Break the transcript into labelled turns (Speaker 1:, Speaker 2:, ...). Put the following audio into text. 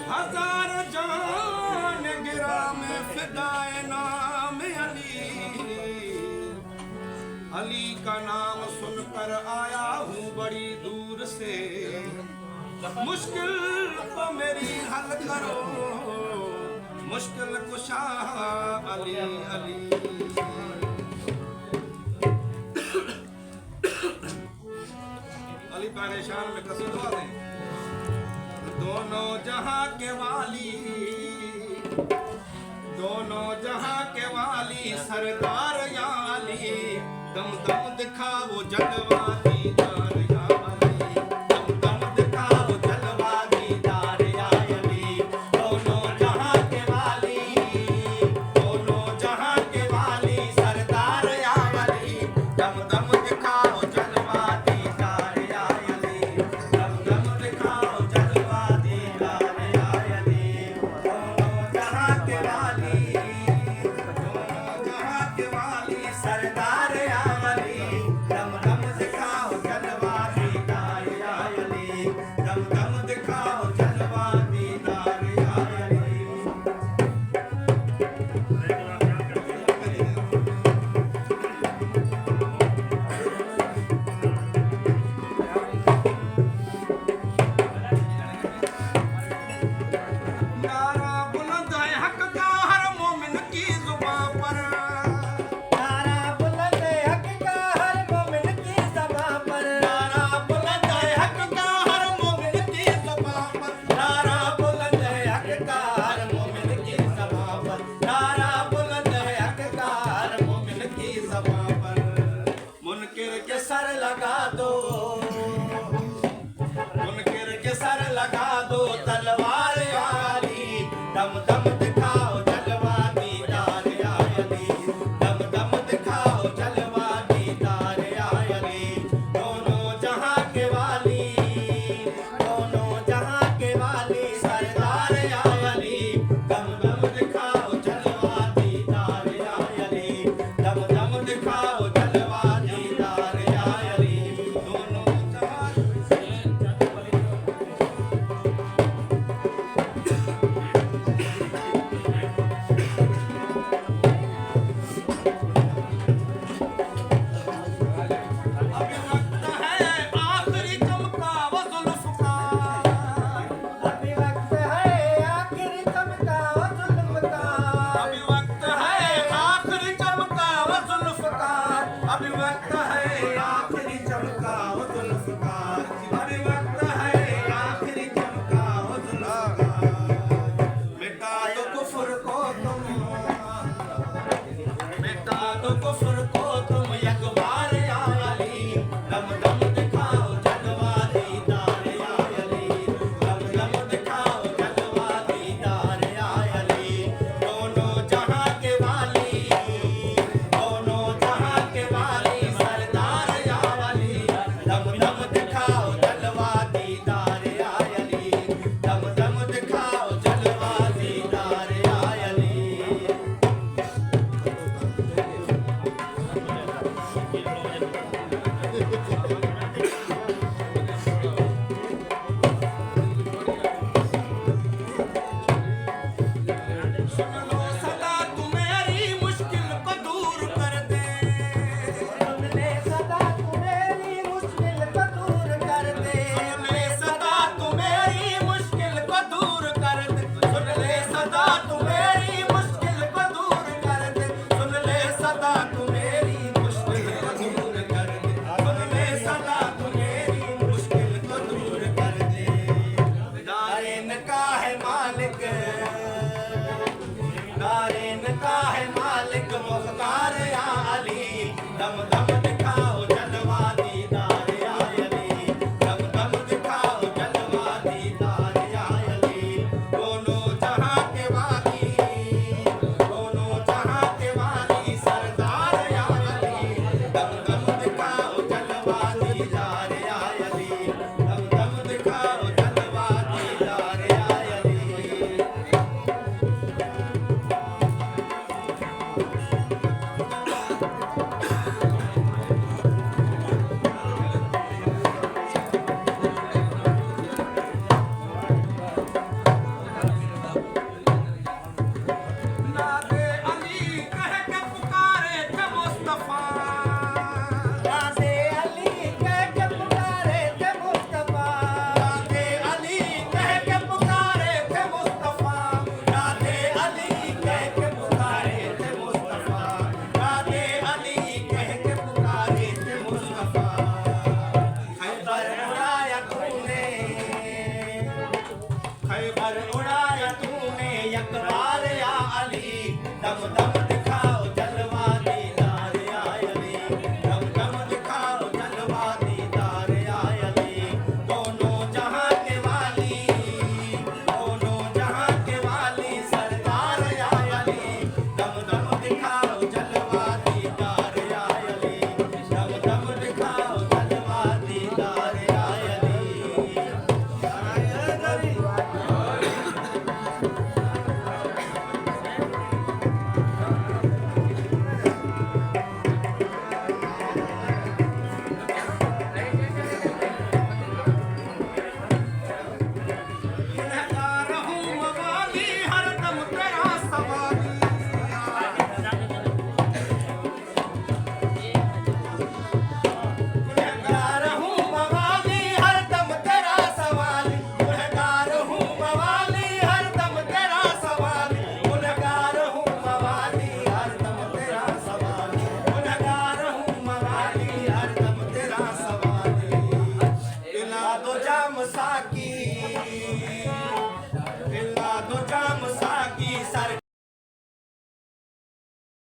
Speaker 1: हजार जान गिरा में फिदाए नाम अली। अली का नाम सुनकर आया हूँ बड़ी दूर से, मुश्किल को मेरी हल करो मुश्किल कुशा अली अली। अली परेशान में कसी दुआ दें। दोनों जहां के वाली, दोनों जहां के वाली सरदार या अली, दम दम दिखाओ जलवा दीदार या अली, दम दम दिखाओ जलवा दीदार या अली। दोनों जहां के वाली, दोनों जहां के वाली सरदार या अली, दम दम दिखाओ जलवा दीदार या अली, दम दम दिखाओ जलवा दीदार या अली। दोनों जहां के वाली, दोनों जहां के वाली सरदार या अली, दम दम दिखाओ जलवा दीदार या अली, दम दम दिखाओ जलवा दीदार या अली। नारा बुलंद है हक का हर मोमिन की जुबां पर,
Speaker 2: नारा बुलंद है हक का हर मोमिन की ज़बां पर,
Speaker 1: नारा बुलंद है हक का हर मोमिन की जुबां पर,
Speaker 2: नारा बुलंद है हक का हर मोमिन की ज़बां पर, नारा बुलंद है हक का हर मोमिन की ज़बां पर।
Speaker 1: मुनकिर के
Speaker 2: के सर लगा दो,
Speaker 1: मुनकिर के
Speaker 2: सर लगा दो तलवार या अली, दम दम दिखाओ जलवा दीदार या अली, दम दम दिखाओ जलवा दीदार या अली। दोनों जहां के वाली, दोनों जहां के वाली सरदार या अली, दम दम दिखाओ जलवा दीदार या अली, दम दम दिखाओ जलवा दीदार या अली।
Speaker 1: दोनों जहां अभी वक्त है आखिरी चमका वो जुल्फ का,
Speaker 2: अभी वक्त है आखिरी चमका वो जुल्फ का,
Speaker 1: अभी वक्त है आखिरी चमका वो जुल्फ का, अभी वक्त है आखिरी चमका वो जुल्फ का, अभी वक्त है आखिरी चमका वो जुल्फ का। मिटा दो कुफ्र को तुम, मिटा दो कुफ्र को तुम एक बार या अली,
Speaker 2: दम दम दिखाओ जलवा दीदार या अली, दम दम दिखाओ जलवा दीदार या अली। दोनों जहां के वाली, दोनों जहां के वाली सरदार या अली, दम दम दिखाओ जलवा दीदार या अली, दम दम दिखाओ जलवा दीदार या अली। की